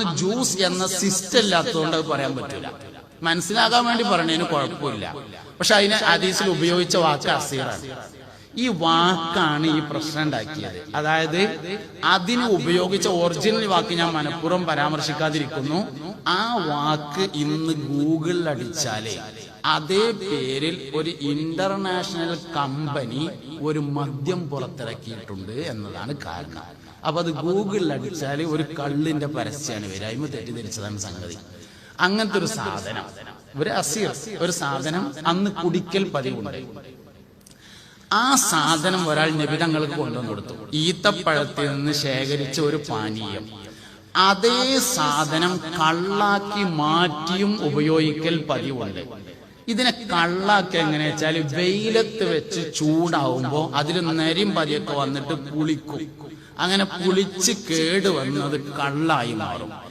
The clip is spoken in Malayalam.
അന്ന് ജ്യൂസ് എന്ന സിസ്റ്റം ഇല്ലാത്തതുകൊണ്ട് അത് പറയാൻ പറ്റൂല. മനസ്സിലാകാൻ വേണ്ടി പറഞ്ഞതിന് കുഴപ്പമില്ല. പക്ഷെ അതിന് ഹദീസിൽ ഉപയോഗിച്ച വാക്ക് അസീറാണ്. ഈ വാക്കാണ് ഈ പ്രശ്നം ഉണ്ടാക്കിയത്. അതായത് അതിന് ഉപയോഗിച്ച ഒറിജിനൽ വാക്ക് ഞാൻ മനഃപൂർവ്വം പരാമർശിക്കാതിരിക്കുന്നു. ആ വാക്ക് ഇന്ന് ഗൂഗിളിൽ അടിച്ചാലേ അതേ പേരിൽ ഒരു ഇന്റർനാഷണൽ കമ്പനി ഒരു മദ്യം പുറത്തിറക്കിയിട്ടുണ്ട് എന്നതാണ് കാരണം. അപ്പൊ അത് ഗൂഗിളിൽ അടിച്ചാല് ഒരു കള്ളിന്റെ പരസ്യമാണ് വരിക. അതിന് തെറ്റിദ്ധരിച്ചതാണ് സംഗതി. അങ്ങനത്തെ ഒരു സാധനം, ഒരു അസീർ, ഒരു സാധനം അന്ന് കുടിക്കൽ പതിവുണ്ട്. ആ സാധനം ഒരാൾ നബി തങ്ങൾക്ക് കൊണ്ടുവന്നു കൊടുത്തു. ഈത്തപ്പഴത്തിൽ നിന്ന് ശേഖരിച്ച ഒരു പാനീയം. അതേ സാധനം കള്ളാക്കി മാറ്റിയും ഉപയോഗിക്കൽ പതിവുണ്ട്. ഇതിനെ കള്ളാക്കി എങ്ങനെ വെച്ചാൽ വെയിലത്ത് വെച്ച് ചൂടാവുമ്പോ അതിൽ നരിയും പതിയൊക്കെ വന്നിട്ട് പുളിക്കും. അങ്ങനെ പുളിച്ച് കേട് വന്നത് കള്ളായി മാറും.